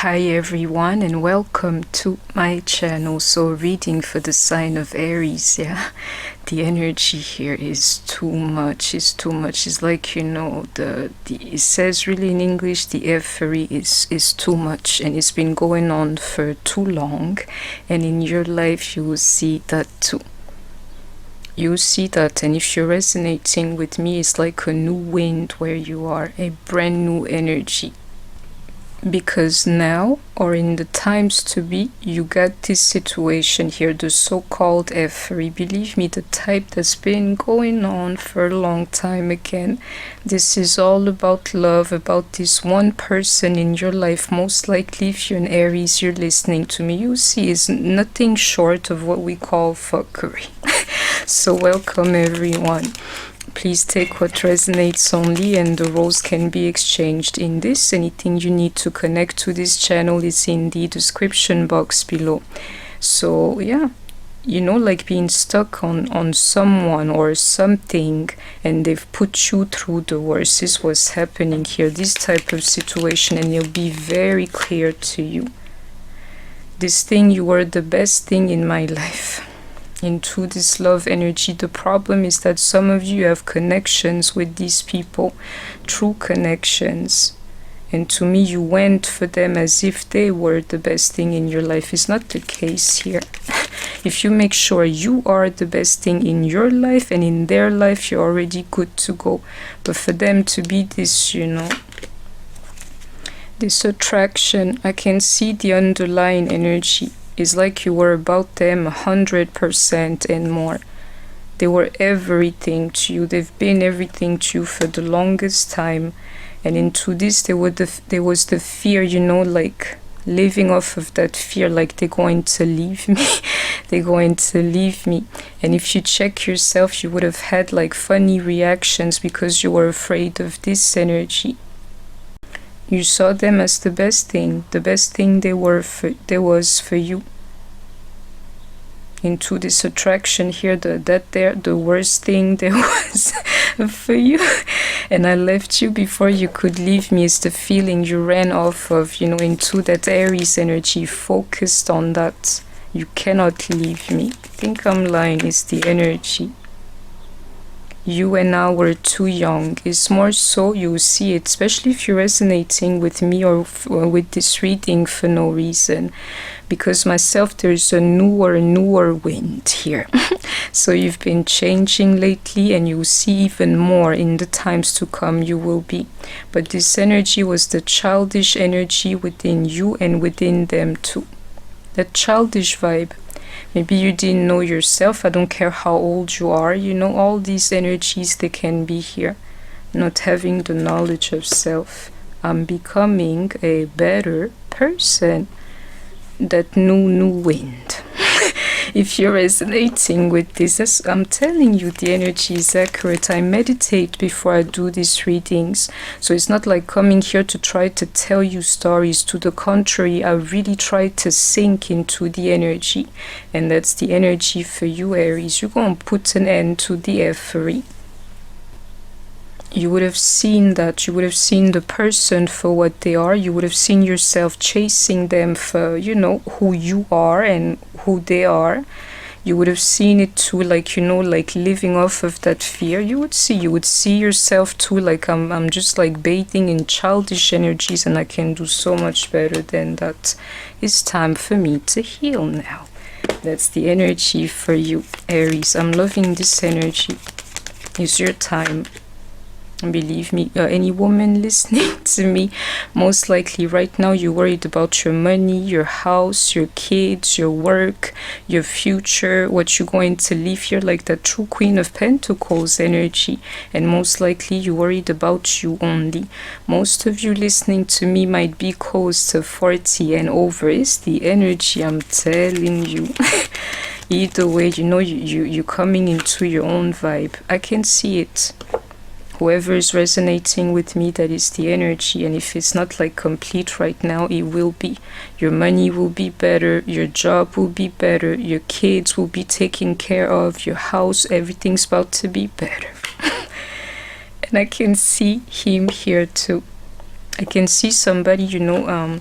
Hi everyone and welcome to my channel. So reading for the sign of Aries. Yeah, the energy here is too much. It's too much. It's like, you know, it says really in English, the f-ery is too much, and it's been going on for too long, and in your life you will see that too. You see that, and if you're resonating with me, it's like a new wind where you are, a brand new energy. Because now, or in the times to be, you got this situation here, the so-called f-ery. Believe me, the type that's been going on for a long time again. This is all about love, about this one person in your life. Most likely, if you're an Aries, you're listening to me, you see is nothing short of what we call fuckery. So welcome everyone. Please take what resonates only, and the roles can be exchanged in this. Anything you need to connect to this channel is in the description box below. So yeah, you know, like being stuck on someone or something, and they've put you through the worst. This was happening here, this type of situation, and it'll be very clear to you. This thing, you were the best thing in my life. Into this love energy. The problem is that some of you have connections with these people, true connections, and to me you went for them as if they were the best thing in your life. It's not the case here. If you make sure you are the best thing in your life and in their life, you're already good to go. But for them to be this, you know, this attraction, I can see the underlying energy. It's like you were about them 100% and more. They were everything to you. They've been everything to you for the longest time. And into this, there was the fear, you know, like living off of that fear, like they're going to leave me. They're going to leave me. And if you check yourself, you would have had like funny reactions because you were afraid of this energy. You saw them as the best thing they was for you. Into this attraction here, the worst thing there was for you. And I left you before you could leave me is the feeling you ran off of, you know, into that Aries energy, focused on that. You cannot leave me. I think I'm lying, is the energy. You and I were too young. It's more so you see it, especially if you're resonating with me or with this reading for no reason. Because myself, there's a newer wind here. So you've been changing lately, and you'll see even more in the times to come you will be. But this energy was the childish energy within you and within them too. That childish vibe. Maybe you didn't know yourself. I don't care how old you are. You know, all these energies, they can be here. Not having the knowledge of self. I'm becoming a better person. That new wind. If you're resonating with this, I'm telling you, the energy is accurate. I meditate before I do these readings. So it's not like coming here to try to tell you stories. To the contrary, I really try to sink into the energy. And that's the energy for you, Aries. You're going to put an end to the f-ery. You would have seen that. You would have seen the person for what they are. You would have seen yourself chasing them for, you know, who you are and who they are. You would have seen it too, like, you know, like living off of that fear. You would see yourself too, like I'm just like bathing in childish energies, and I can do so much better than that. It's time for me to heal now. That's the energy for you, Aries. I'm loving this energy. It's your time. Believe me, any woman listening to me, most likely right now you're worried about your money, your house, your kids, your work, your future, what you're going to leave here, like that true Queen of Pentacles energy. And most likely you're worried about you only. Most of you listening to me might be close to 40 and over. Is the energy, I'm telling you. Either way, you know, you're coming into your own vibe. I can see it. Whoever is resonating with me, that is the energy. And if it's not like complete right now, it will be. Your money will be better, your job will be better, your kids will be taken care of, your house, everything's about to be better. And I can see him here too. I can see somebody, you know,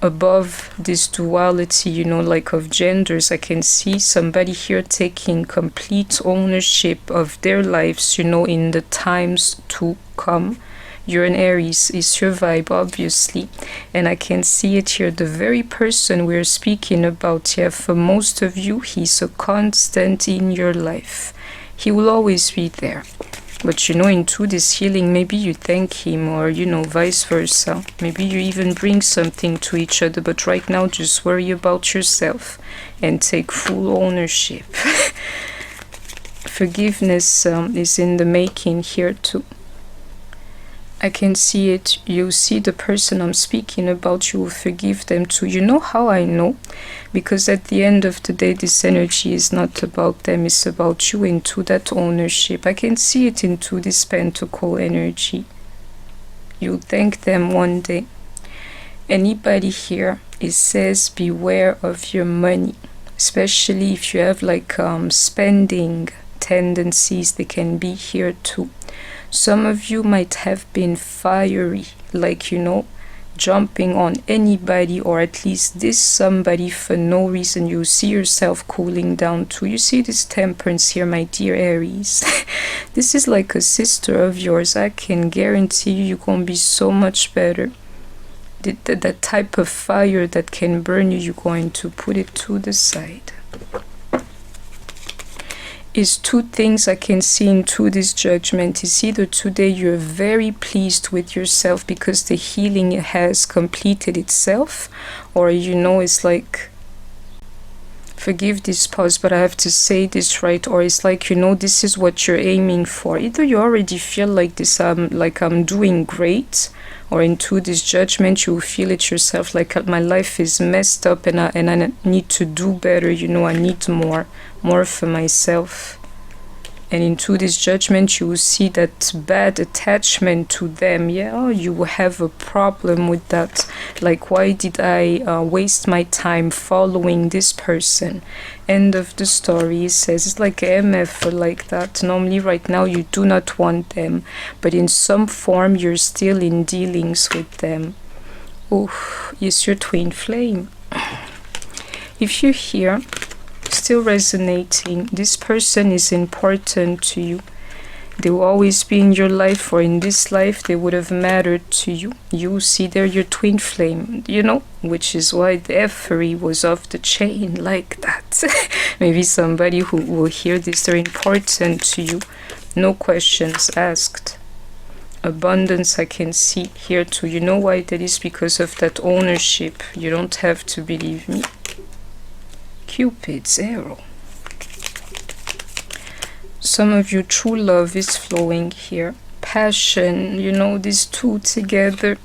above this duality, you know, like of genders. I can see somebody here taking complete ownership of their lives, you know, in the times to come. You're an Aries is your vibe, obviously, and I can see it here. The very person we're speaking about, yeah, for most of you, he's a constant in your life. He will always be there. But you know, into this healing, maybe you thank him, or you know, vice versa. Maybe you even bring something to each other, but right now just worry about yourself and take full ownership. Forgiveness is in the making here too. I can see it. You see the person I'm speaking about, you will forgive them too. You know how I know? Because at the end of the day, this energy is not about them, it's about you, into that ownership. I can see it into this pentacle energy. You'll thank them one day. Anybody here, it says beware of your money, especially if you have like spending tendencies, they can be here too. Some of you might have been fiery, like, you know, jumping on anybody, or at least this somebody for no reason. You see yourself cooling down too. You see this temperance here, my dear Aries. This is like a sister of yours. I can guarantee you, you're gonna be so much better. That type of fire that can burn you, you're going to put it to the side. Is two things I can see into this judgment. Is either today you're very pleased with yourself because the healing has completed itself, or you know, it's like, forgive this pause, but I have to say this right, or it's like, you know, this is what you're aiming for. Either you already feel like this, like I'm doing great, or into this judgment you will feel it yourself, like my life is messed up and I need to do better, you know, I need more for myself. And into this judgment you will see that bad attachment to them. Yeah, you will have a problem with that. Like, why did I waste my time following this person? End of the story. It says it's like MF or like that. Normally right now you do not want them, but in some form you're still in dealings with them. Oh, yes, your twin flame. If you're here still resonating, this person is important to you. They will always be in your life, or in this life they would have mattered to you. You see they're your twin flame, you know, which is why the f-ery was off the chain like that. Maybe somebody who will hear this, they're important to you, no questions asked. Abundance I can see here too. You know why that is? Because of that ownership. You don't have to believe me. Cupid's arrow. Some of you, true love is flowing here. Passion, you know, these two together.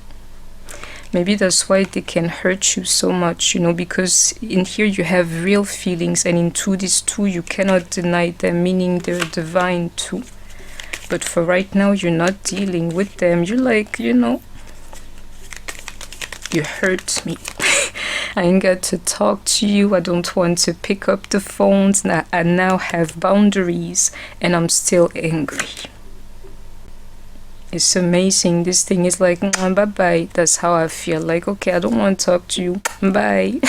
Maybe that's why they can hurt you so much, you know, because in here you have real feelings, and into these two you cannot deny them, meaning they're divine too. But for right now you're not dealing with them. You're like, you know, you hurt me. I ain't got to talk to you. I don't want to pick up the phones. I now have boundaries and I'm still angry. It's amazing. This thing is like, bye-bye. That's how I feel. Like, okay, I don't want to talk to you. Bye.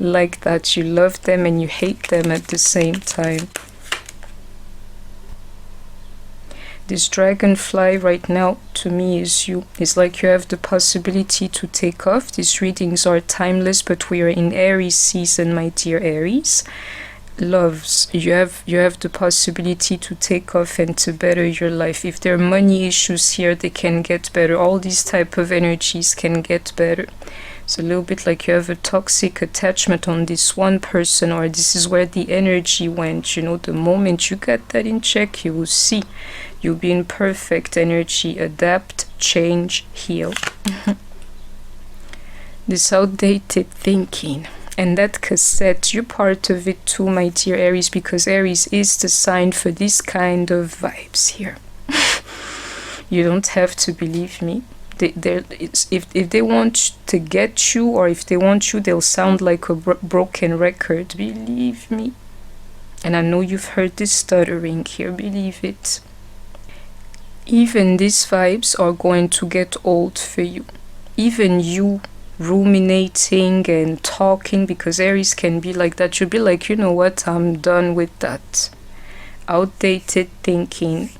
Like that. You love them and you hate them at the same time. This dragonfly right now to me is you. It's like you have the possibility to take off. These readings are timeless, but we are in Aries season, my dear Aries. Loves, you have the possibility to take off and to better your life. If there are money issues here, they can get better. All these type of energies can get better. It's a little bit like you have a toxic attachment on this one person, or this is where the energy went. You know, the moment you get that in check, you will see. You'll be in perfect energy. Adapt, change, heal. This outdated thinking. And that cassette, you're part of it too, my dear Aries, because Aries is the sign for this kind of vibes here. You don't have to believe me. If they want to get you, or if they want you, they'll sound like a broken record. Believe me. And I know you've heard this stuttering here. Believe it. Even these vibes are going to get old for you. Even you ruminating and talking, because Aries can be like that. You'll be like, you know what, I'm done with that outdated thinking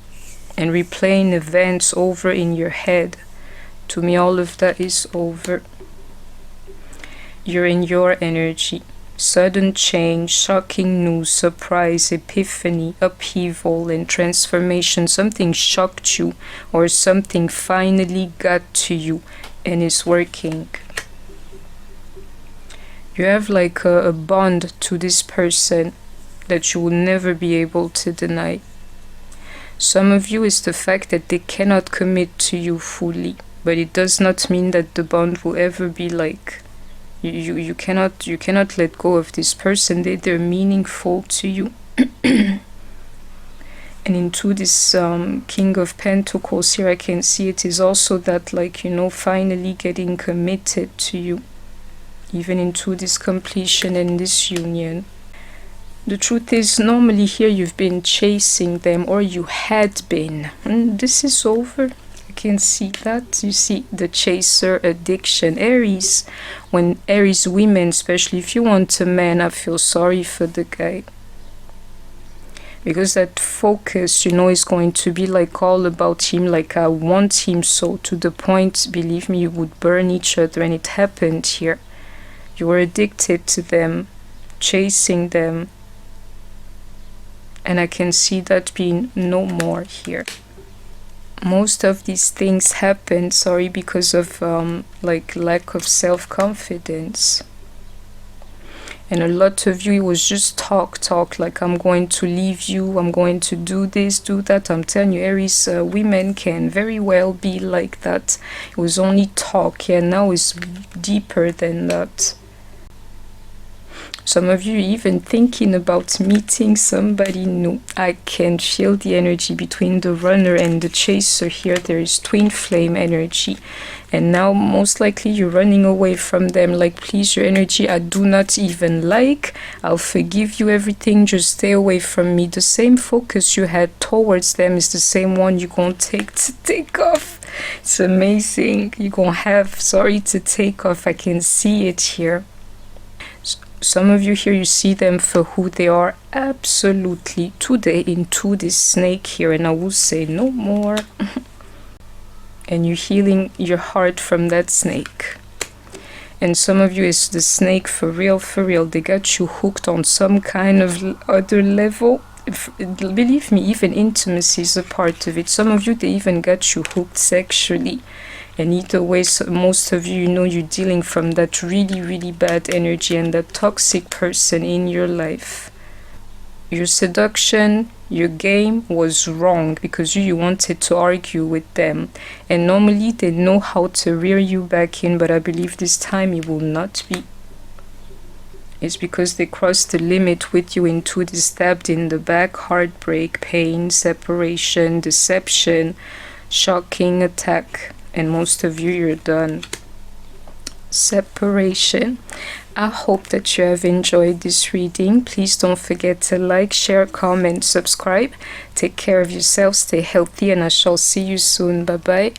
and replaying events over in your head. To me, all of that is over. You're in your energy. Sudden change, shocking news, surprise, epiphany, upheaval and transformation. Something shocked you, or something finally got to you and is working. You have like a bond to this person that you will never be able to deny. Some of you is the fact that they cannot commit to you fully, but it does not mean that the bond will ever be like, you cannot let go of this person. They're meaningful to you. And into this King of Pentacles here, I can see it is also that, like, you know, finally getting committed to you, even into this completion and this union. The truth is, normally here you've been chasing them, or you had been. This is over. I can see that. You see the chaser addiction. Aries, when Aries women, especially if you want a man, I feel sorry for the guy. Because that focus, you know, is going to be like all about him, like I want him so, to the point, believe me, you would burn each other. And it happened here. You were addicted to them, chasing them. And I can see that being no more here. Most of these things happen, because of like lack of self-confidence. And a lot of you, it was just talk, like I'm going to leave you, I'm going to do this, do that. I'm telling you, Aries women can very well be like that. It was only talk, yeah, now it's deeper than that. Some of you even thinking about meeting somebody new. I can feel the energy between the runner and the chaser here. There is twin flame energy. And now most likely you're running away from them. Like, please, your energy I do not even like. I'll forgive you everything. Just stay away from me. The same focus you had towards them is the same one you're going to take off. It's amazing. You're going to have, to take off. I can see it here. Some of you here, you see them for who they are absolutely today, into this snake here, and I will say no more. And you're healing your heart from that snake. And some of you, is the snake for real, for real. They got you hooked on some kind of other level. Believe me, even intimacy is a part of it. Some of you, they even got you hooked sexually. And either way, most of you, you know, you're dealing from that really, really bad energy and that toxic person in your life. Your seduction, your game was wrong, because you wanted to argue with them. And normally they know how to rear you back in, but I believe this time it will not be. It's because they crossed the limit with you into this stabbed in the back, heartbreak, pain, separation, deception, shocking attack. And most of you, you're done. Separation. I hope that you have enjoyed this reading. Please don't forget to like, share, comment, subscribe. Take care of yourself, stay healthy, and I shall see you soon. Bye bye.